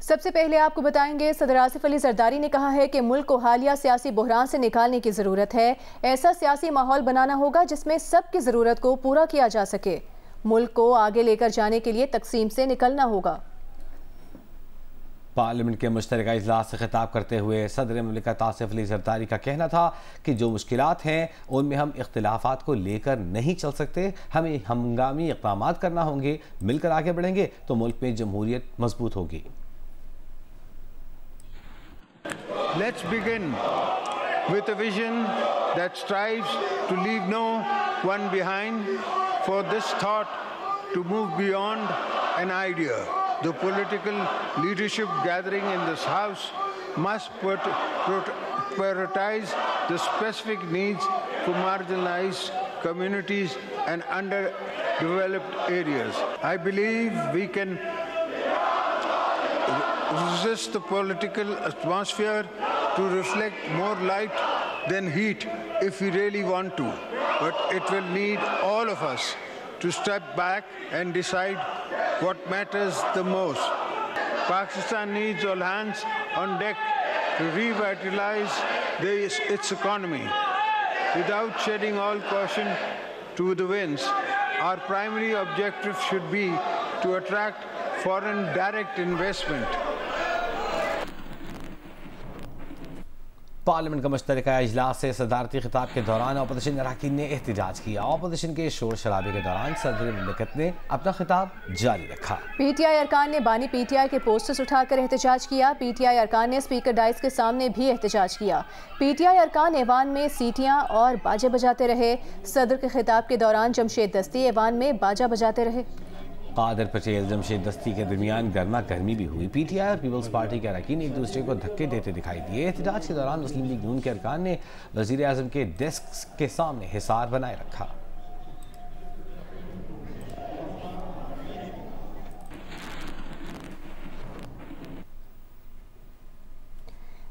सबसे पहले आपको बताएंगे, सदर आसिफ अली जरदारी ने कहा है कि मुल्क को हालिया सियासी बहरान से निकालने की ज़रूरत है। ऐसा सियासी माहौल बनाना होगा जिसमें सबकी ज़रूरत को पूरा किया जा सके। मुल्क को आगे लेकर जाने के लिए तकसीम से निकलना होगा। पार्लियामेंट के मुश्तरका इजलास से खिताब करते हुए सदर मुमलिकत आसिफ अली जरदारी का कहना था कि जो मुश्किलात हैं उनमें हम इख्तिलाफात को लेकर नहीं चल सकते, हमें हंगामी इक़दाम करना होंगे। मिलकर आगे बढ़ेंगे तो मुल्क में जमहूरियत मजबूत होगी। Let's begin with a vision that strives to leave no one behind. For this thought to move beyond an idea, the political leadership gathering in this House must prioritize the specific needs for marginalized communities and underdeveloped areas. I believe we can resist the political atmosphere to reflect more light than heat if we really want to. But it will need all of us to step back and decide what matters the most. Pakistan needs all hands on deck to revitalize its economy. Without shedding all caution to the winds, our primary objective should be to attract foreign direct investment. Parliament का मुश्तरका इजलास से सदारती खिताब के दौरान opposition अरकान ने एहतजाज किया। अपोजिशन के शोर शराबे के दौरान सदर मुमलिकत ने अपना खिताब जारी रखा। पीटीआई अरकान ने बानी पीटीआई के पोस्टर्स उठाकर एहतजाज किया। पीटीआई अरकान ने स्पीकर डाइस के सामने भी एहतजाज किया। पीटीआई अरकान ऐवान में सीटियां और बाजे बजाते रहे। सदर के खिताब के दौरान जमशेद दस्ती ऐवान में बाजा बजाते रहे। कादर पटेल जमशेद दस्ती के दरमियान गर्मा गर्मी भी हुई। पीटीआई और पीपल्स पार्टी के अरकान एक दूसरे को धक्के देते दिखाई दिए। एहतजाज के दौरान मुस्लिम लीग नून के अरकान ने वज़ीर आज़म के डेस्क के सामने हिसार बनाए रखा।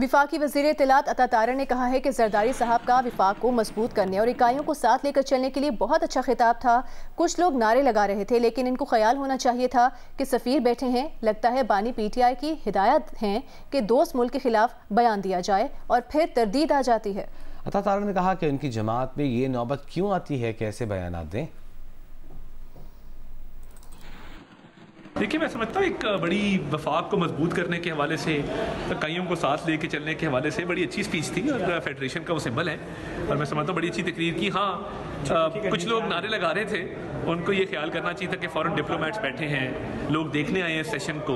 विफाकी वज़ीर इत्तलात अता तारा ने कहा है कि जरदारी साहब का विफाक को मजबूत करने और इकाइयों को साथ लेकर चलने के लिए बहुत अच्छा खिताब था। कुछ लोग नारे लगा रहे थे, लेकिन इनको ख्याल होना चाहिए था कि सफ़ीर बैठे हैं। लगता है बानी पीटीआई की हिदायत हैं कि दोस्त मुल्क के खिलाफ बयान दिया जाए और फिर तरदीद आ जाती है। अता तारा ने कहा कि उनकी जमात में ये नौबत क्यों आती है कि ऐसे बयान दें। देखिए, मैं समझता हूँ एक बड़ी वफाक को मजबूत करने के हवाले से, इकाइयों को साथ लेके चलने के हवाले से बड़ी अच्छी स्पीच थी और फेडरेशन का वो सिंबल है और मैं समझता हूँ बड़ी अच्छी तकरीर की। हाँ, कुछ लोग नारे लगा रहे थे, उनको ये ख्याल करना चाहिए था कि फॉरेन डिप्लोमेट्स बैठे हैं, लोग देखने आए हैं सेशन को।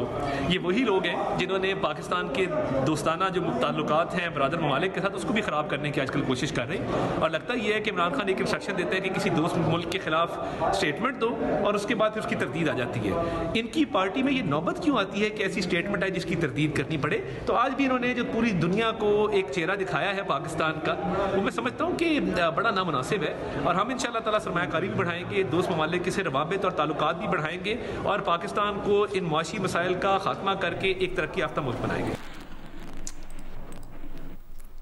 ये वही लोग हैं जिन्होंने पाकिस्तान के दोस्ताना जो ताल्लुकात हैं बरादर ममालिक के साथ, उसको भी ख़राब करने की आजकल कोशिश कर रहे हैं। और लगता ये है कि इमरान खान एक इंस्ट्रक्शन देते हैं कि किसी दोस्त मुल्क के खिलाफ स्टेटमेंट दो और उसके बाद फिर उसकी तरदीद आ जाती है। इनकी पार्टी में ये नौबत क्यों आती है कि ऐसी स्टेटमेंट है जिसकी तरदीद करनी पड़े। तो आज भी इन्होंने जो पूरी दुनिया को एक चेहरा दिखाया है पाकिस्तान का, वो मैं समझता हूँ कि बड़ा नामुनासिब है। और हम इंशाअल्लाह ताला सरमायाकारी भी बढ़ाएंगे, दोस्त ममालिक से रवाबित और ताल्लुकात भी बढ़ाएंगे और पाकिस्तान को इन मुआशी मसाइल का खात्मा करके एक तरक्की याफ्ता मुल्क बनाएंगे।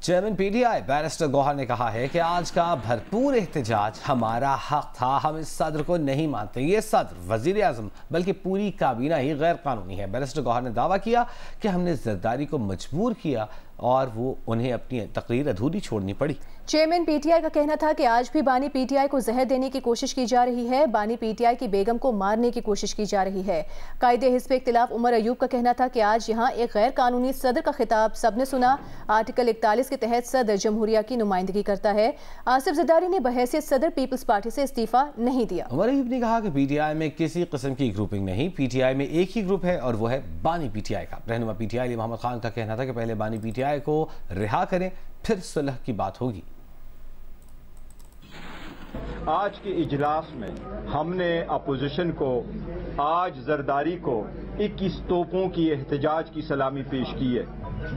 चेयरमैन पीटीआई बैरिस्टर गौहर ने कहा है कि आज का भरपूर एहतजाज हमारा हक था, हम इस सदर को नहीं मानते। ये सदर, वजीर आजम बल्कि पूरी काबीना ही गैर कानूनी है। बैरिस्टर गौहर ने दावा किया कि हमने जरदारी को मजबूर किया और वो उन्हें अपनी तकरीर अधूरी छोड़नी पड़ी। चेयरमैन पीटीआई का कहना था कि आज भी बानी पीटीआई को जहर देने की कोशिश की जा रही है। बानी पीटीआई की बेगम को मारने की कोशिश की जा रही है। कायदे हिज़्ब इख्तिलाफ उमर अयूब का कहना था कि आज यहाँ एक गैर कानूनी सदर का खिताब सबने सुना। आर्टिकल 41 के तहत सदर जमहूरिया की नुमाइंदगी करता है। आसिफ जरदारी ने बहैसियत सदर पीपल्स पार्टी से इस्तीफा नहीं दिया। उमर अयूब ने कहा कि पीटीआई में किसी किस्म की ग्रुपिंग नहीं, पीटीआई में एक ही ग्रुप है और वो है बानी पीटीआई का। रहनुमा पीटीआई अली मोहम्मद खान का कहना था कि पहले बानी पीटीआई को रिहा करें, फिर सुलह की बात होगी। आज के इजलास में हमने अपोजिशन को आज जरदारी को 21 तोपों की एहतजाज की सलामी पेश की है,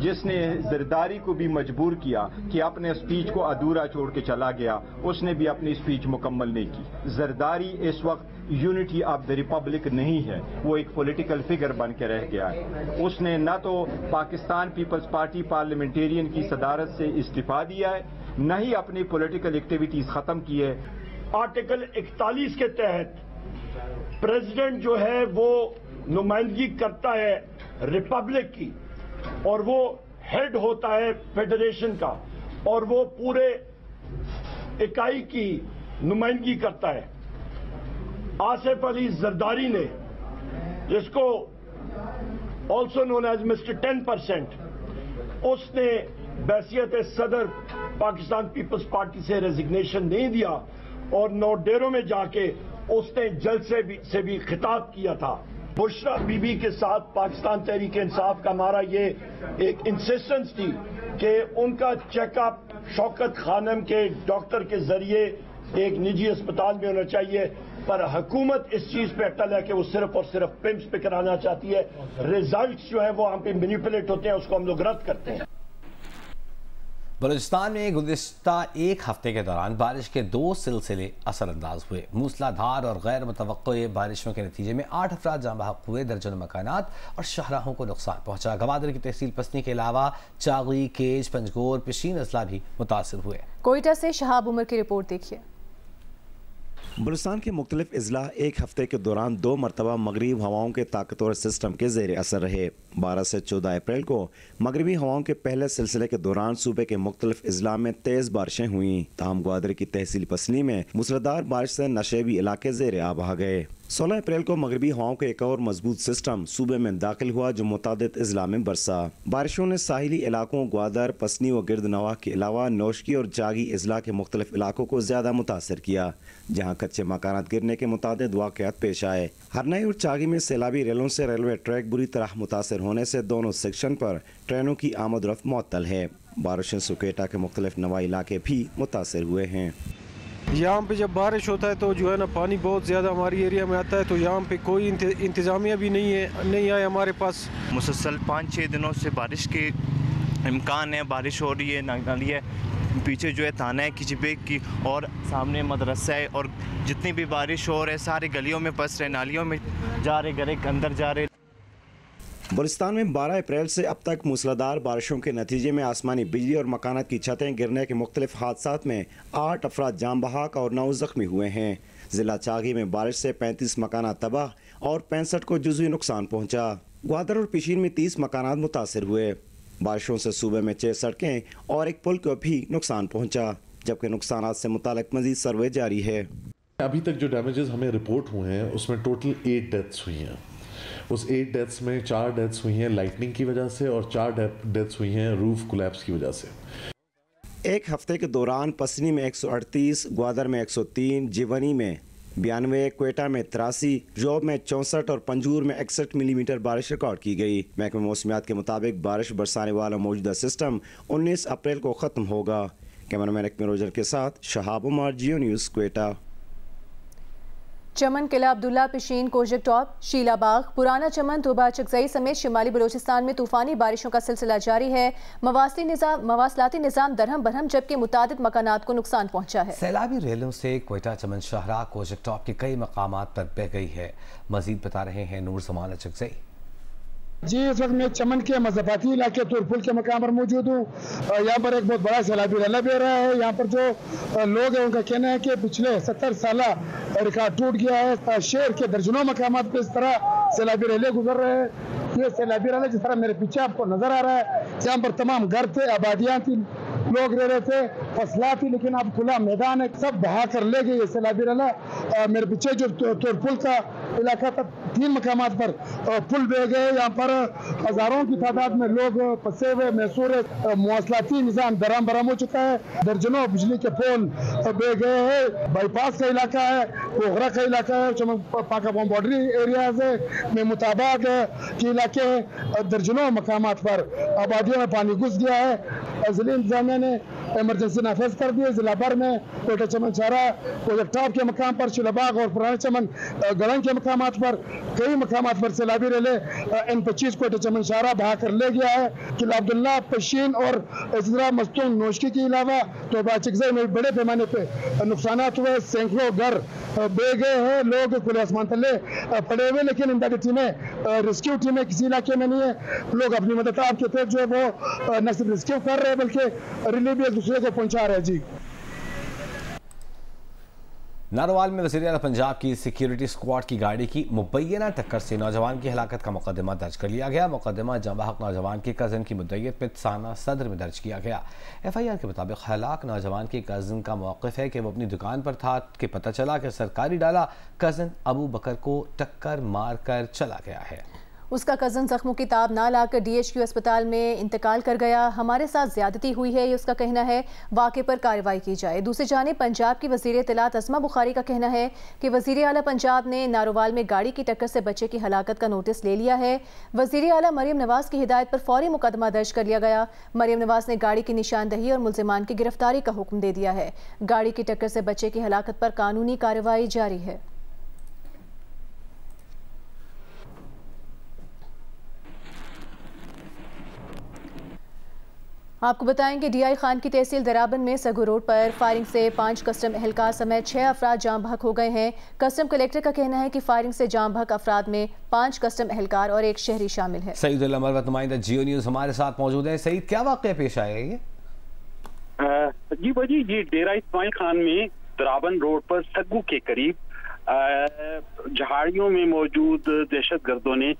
जिसने जरदारी को भी मजबूर किया कि अपने स्पीच को अधूरा छोड़ के चला गया। उसने भी अपनी स्पीच मुकम्मल नहीं की। जरदारी इस वक्त यूनिटी ऑफ द रिपब्लिक नहीं है, वो एक पॉलिटिकल फिगर बन के रह गया है। उसने न तो पाकिस्तान पीपल्स पार्टी पार्लियामेंटेरियन की सदारत से इस्तीफा दिया है, न ही अपनी पॉलिटिकल एक्टिविटीज खत्म की है। आर्टिकल 41 के तहत प्रेसिडेंट जो है वो नुमाइंदगी करता है रिपब्लिक की और वो हेड होता है फेडरेशन का और वो पूरे इकाई की नुमाइंदगी करता है। आसिफ अली जरदारी ने, जिसको ऑल्सो नोन एज मिस्टर 10%, उसने बैसियत सदर पाकिस्तान पीपल्स पार्टी से रेजिग्नेशन नहीं दिया और नौडेरों में जाके उसने जलसे से भी खिताब किया था। बुशरा बीबी के साथ पाकिस्तान तहरीक इंसाफ का हमारा ये एक इंसिस्टेंस थी कि उनका चेकअप शौकत खानम के डॉक्टर के जरिए एक निजी अस्पताल में होना चाहिए, पर हुकूमत इस चीज पे अटल है कि वो सिर्फ और सिर्फ पिम्स पे कराना चाहती है। रिजल्ट्स जो है वो हम पे मैनिपुलेट होते हैं, उसको हम लोग रद्द करते हैं। बलूचिस्तान में गुज़िश्ता एक हफ्ते के दौरान बारिश के 2 सिलसिले असरअंदाज हुए। मूसलाधार और गैर मुतवक्किए बारिशों के नतीजे में 8 अफराद जाँ बहक हुए, दर्जनों मकानात और शाहराहों को नुकसान पहुंचा। गवादर की तहसील पसनी के अलावा चागी, केज, पंजगोर, पिशीन अजला भी मुतासर हुए। कोयटा से शहाब उमर की रिपोर्ट देखिए। बलूचिस्तान के मुख्तलिफ अजला एक हफ्ते के दौरान 2 मरतबा मगरबी हवाओं के ताकतवर सिस्टम के ज़ेर असर रहे। 12 से 14 अप्रैल को मगरबी हवाओं के पहले सिलसिले के दौरान सूबे के मुख्तलिफ अजला में तेज़ बारिशें हुई। ताहम ग्वादर की तहसील पसनी में मूसलाधार बारिश से नशेबी इलाके ज़ेर आब आ गए। 16 अप्रैल को मगरबी हवाओं का एक और मजबूत सिस्टम सूबे में दाखिल हुआ जो मुतादिद अजला में बरसा। बारिशों ने साहिली इलाकों ग्वादर, पसनी व गिरद नवाह के अलावा नौशकी और जागी अजला के मुख्तलिफ इलाकों को ज्यादा मुतासर किया, जहाँ कच्चे मकानात गिरने के मुतादिद वाक़यात पेश आए। हरनाई और चागी में सैलाबी रेलों से रेलवे ट्रैक बुरी तरह मुतासर होने से दोनों सेक्शन पर ट्रेनों की आमद रफ्त मुअत्तल है। बारिशों से कोयटा के मुख्तलिफ नवाई इलाके भी मुतासर हुए हैं। यहाँ पे जब बारिश होता है तो जो है ना पानी बहुत ज़्यादा हमारी एरिया में आता है, तो यहाँ पे कोई इंतज़ामिया भी नहीं आए हमारे पास। मुसलसल 5-6 दिनों से बारिश के इम्कान है, बारिश हो रही है, नाली है, पीछे जो है थाना है किचबेग की और सामने मदरसा है, और जितनी भी बारिश हो रही है सारे गलियों में फंस रहे, नालियों में जा रहे, घरे के अंदर जा रहे। बलूचिस्तान में 12 अप्रैल से अब तक मूसलाधार बारिशों के नतीजे में आसमानी बिजली और मकानात की छतें गिरने के मुख्तलिफ हादसात में 8 अफराद जाँ बहक और 9 जख्मी हुए हैं। जिला चागी में बारिश से 35 मकानात तबाह और 65 को जुज़वी नुकसान पहुँचा। ग्वादर और पिशीन में 30 मकानात मुतासर हुए। बारिशों से सूबे में 6 सड़कें और एक पुल को भी नुकसान पहुँचा, जबकि नुकसान से मुताल्लिक मजीद सर्वे जारी है। अभी तक जो डैमेजेस हमें रिपोर्ट हुए हैं उसमें टोटल 8 डेथ्स हुई हैं। उस 8 डेथ्स में 4 डेथ्स हुई हैं लाइटनिंग की वजह से और 4 डेथ्स हुई हैं रूफ कोलैप्स की वजह से। एक हफ्ते के दौरान पसनी में 138, ग्वादर में 103, जिवनी में 92, कोयटा में 83, जोब में 64 और पंजूर में 61 मिलीमीटर बारिश रिकॉर्ड की गई। महकमे मौसमियात के मुताबिक बारिश बरसाने वाला मौजूदा सिस्टम 19 अप्रैल को ख़त्म होगा। कैमरामैन अकमल रोजर के साथ शहाब उमर, जियो न्यूज़, कोयटा। चमन, किला अब्दुल्ला, पिशीन, कोजक टॉप, शीलाबाग, पुराना चमन, तुबा चकजई समेत शिमाली बलूचिस्तान में तूफानी बारिशों का सिलसिला जारी है। मवासलाती निज़ाम दरहम बरहम, जबकि मुतादिद मकानात को नुकसान पहुंचा है। सैलाबी रेलों से कोयटा चमन शाहरा कोजक टॉप के कई मकामात पर बह गई है। मजीद बता रहे हैं नूर जमान चकजई। जी, इस वक्त मैं चमन के मज़ाफ़ाती इलाके तुरपुल के मकाम पर मौजूद हूँ। यहाँ पर एक बहुत बड़ा सैलाबी रैला बह रहा है। यहाँ पर जो लोग हैं उनका कहना है कि पिछले 70 साल रिकॉर्ड टूट गया है। शहर के दर्जनों मकामात पर इस तरह सैलाबी रैले गुजर रहे हैं। ये सैलाबी रैला जिस तरह मेरे पीछे आपको नजर आ रहा है, यहाँ पर तमाम घर थे, आबादियाँ थी, लोग रह रहे थे, फसला थी, लेकिन अब खुला मैदान है, सब बहा कर ले गए ये सैलाबी रैला। मेरे पीछे जो तुरपुल का इलाका था, 3 मकामात पर पुल बह गए। यहाँ पर हजारों की तादाद में लोग फंसे हुए महसूर है। मवासलाती निज़ाम दराम बराम हो चुका है। दर्जनों बिजली के पोल बह गए हैं। बाईपास का इलाका है, पोखरा का इलाका है, पाकाबोम बॉर्डरी एरियाज है, में मुताबाद के इलाके, दर्जनों मकामात पर आबादियों में पानी घुस गया है। जिले इंतजामिया ने इमरजेंसी नाफिज कर दी है। जिला भर में कोयटा चमन शाहरा, कोजक टॉप के मकाम पर, शिलाबाग और पुराना चमन गड़ंग के मकामात पर, कई मकामात पर सैलाबी रेले N25 कोयटा चमन शाहरा बहा कर ले गया है। किला अब्दुल्ला, पशीन और इजरा मस्तून नौशकी के अलावा तो चकजई में बड़े पैमाने पे नुकसान हुए। सैकड़ों घर बह गए हैं, लोग खुले आसमान तले पड़े हुए, लेकिन इमदादी टीमें, रेस्क्यू टीमें किसी इलाके में नहीं है। लोग अपनी मदद आपके तहत जो है वो न सिर्फ रेस्क्यू कर रहे हैं बल्कि रिलीफ भी एक दूसरे को पहुंचा रहे हैं। जी, नारोवाल में वज़ीर आला पंजाब की सिक्योरिटी स्क्वाड की गाड़ी की मुबैना टक्कर से नौजवान की हलाकत का मुकदमा दर्ज कर लिया गया। मुकदमा जंबाहक नौजवान के कज़न की मुद्दईयत में थाना सदर में दर्ज किया गया। FIR के मुताबिक हलाक नौजवान के कज़न का मौक़िफ़ है कि वो अपनी दुकान पर था कि पता चला कि सरकारी डाला कज़न अबू बकर को टक्कर मार कर चला गया है। उसका कज़न जख्मों की ताब ना लाकर DHQ अस्पताल में इंतकाल कर गया। हमारे साथ ज्यादती हुई है, ये उसका कहना है। वाक़े पर कार्रवाई की जाए। दूसरी जानिब पंजाब की वज़ीर इत्तलात अस्मा बुखारी का कहना है कि वज़ीर आला पंजाब ने नारोवाल में गाड़ी की टक्कर से बच्चे की हलाकत का नोटिस ले लिया है। वज़ीर आला मरियम नवाज की हिदायत पर फौरी मुकदमा दर्ज कर लिया गया। मरियम नवाज ने गाड़ी की निशानदही और मुल्ज़िमान की गिरफ्तारी का हुक्म दे दिया है। गाड़ी की टक्कर से बच्चे की हलाकत पर कानूनी कार्रवाई जारी है। आपको बताएंगे DI खान की तहसील दराबन में सगू रोड पर फायरिंग से 5 कस्टम एहलकार समेत 6 अफराद जाम बहक हो गए हैं। कस्टम कलेक्टर का कहना है कि फायरिंग से जाम बहक अफराद में 5 कस्टम एहलकार और 1 शहरी शामिल है। सईद उल अमर नुमाइंदा जियो न्यूज़ हमारे साथ मौजूद है। सईद, क्या वाक़या पेश आया है ये? जी भाजी, ये डेरा इस्माइल खान में दराबन रोड पर सग्गू के करीब जहाड़ियों में मौजूद दहशतगर्दों ने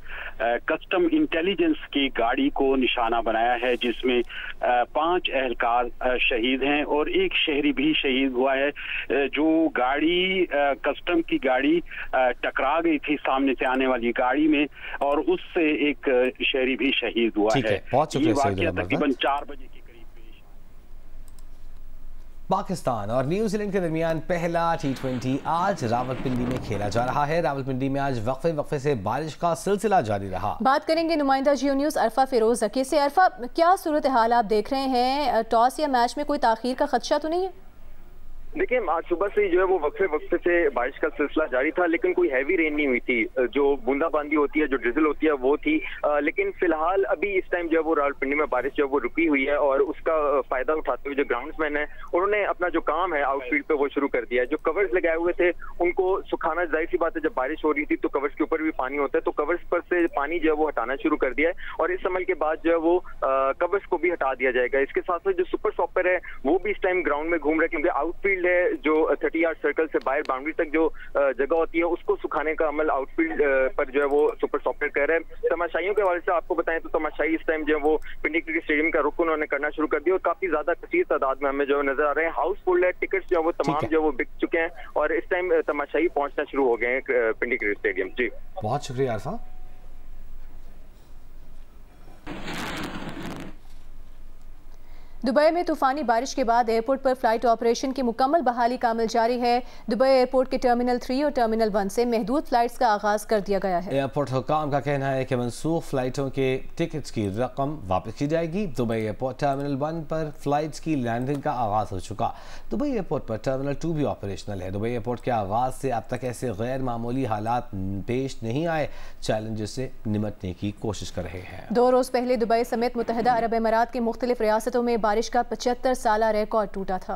कस्टम इंटेलिजेंस की गाड़ी को निशाना बनाया है, जिसमें 5 एहलकार शहीद हैं और 1 शहरी भी शहीद हुआ है। जो गाड़ी कस्टम की गाड़ी टकरा गई थी सामने से आने वाली गाड़ी में और उससे 1 शहरी भी शहीद हुआ है। ये वाकया तकरीबन 4 बजे की पाकिस्तान और न्यूजीलैंड के दरमियान पहला T20 आज रावलपिंडी में खेला जा रहा है। रावलपिंडी में आज वक्फे से बारिश का सिलसिला जारी रहा। बात करेंगे नुमाइंदा जियो न्यूज़ अरफा फिरोज जकी से। अरफा, क्या सूरत हाल आप देख रहे हैं? टॉस या मैच में कोई ताखीर का खदशा तो नहीं है? देखिए, आज सुबह से जो है वो वक्फे से बारिश का सिलसिला जारी था, लेकिन कोई हैवी रेन नहीं हुई थी। जो बूंदाबांदी होती है, जो ड्रिजल होती है, वो थी। लेकिन फिलहाल अभी इस टाइम जो है वो रावलपिंडी में बारिश जो है वो रुकी हुई है और उसका फायदा उठाते हुए जो ग्राउंड्समैन है उन्होंने अपना जो काम है आउटफील्ड पे वो शुरू कर दिया है। जो कवर्स लगाए हुए थे उनको सुखाना, जाहिर सी बात है, जब बारिश हो रही थी तो कवर्स के ऊपर भी पानी होता है, तो कवर्स पर से पानी जो है वो हटाना शुरू कर दिया है और इस अमल के बाद जो है वो कवर्स को भी हटा दिया जाएगा। इसके साथ साथ जो सुपर सॉपर है वो भी इस टाइम ग्राउंड में घूम रहे हैं, क्योंकि आउटफील्ड है जो 30 यार्ड सर्कल से बाहर बाउंड्री तक जो जगह होती है उसको सुखाने का अमल आउटफील्ड पर जो है वो सुपर सॉफ्टवेयर कर रहे हैं। तमाशाइयों के हवाले से आपको बताएं तो तमाशाई इस टाइम जो है वो पिंडी क्रिकेट स्टेडियम का रुख उन्होंने करना शुरू कर दिया और काफी ज्यादा कसीर तादाद में हमें जो नजर आ रहे हैं। हाउसफुल है, टिकट्स जो है वो तमाम जो है वो बिक चुके हैं और इस टाइम तमाशाई पहुंचना शुरू हो गए हैं पिंडी क्रिकेट स्टेडियम। जी, बहुत शुक्रिया अरफा। दुबई में तूफानी बारिश के बाद एयरपोर्ट पर फ्लाइट ऑपरेशन की मुकम्मल बहाली का अमल जारी है। दुबई एयरपोर्ट के टर्मिनल 3 और टर्मिनल 1 से महदूद फ्लाइट्स का आगाज कर दिया गया है। एयरपोर्ट हुकाम का कहना है कि मनसूख फ्लाइटों के टिकट्स की रकम वापस की जाएगी। दुबई एयरपोर्ट टर्मिनल 1 पर फ्लाइट्स की लैंडिंग का आगाज हो चुका। दुबई एयरपोर्ट पर टर्मिनल 2 भी ऑपरेशनल है। दुबई एयरपोर्ट के आगाज से अब तक ऐसे गैर मामूली हालात पेश नहीं आए। चैलेंजेस से निमटने की कोशिश कर रहे हैं। 2 रोज पहले दुबई समेत मुत्तहिदा अरब अमारात की मुख्तलिफ रियासतों में बारिश का 75 साला रिकॉर्ड टूटा था।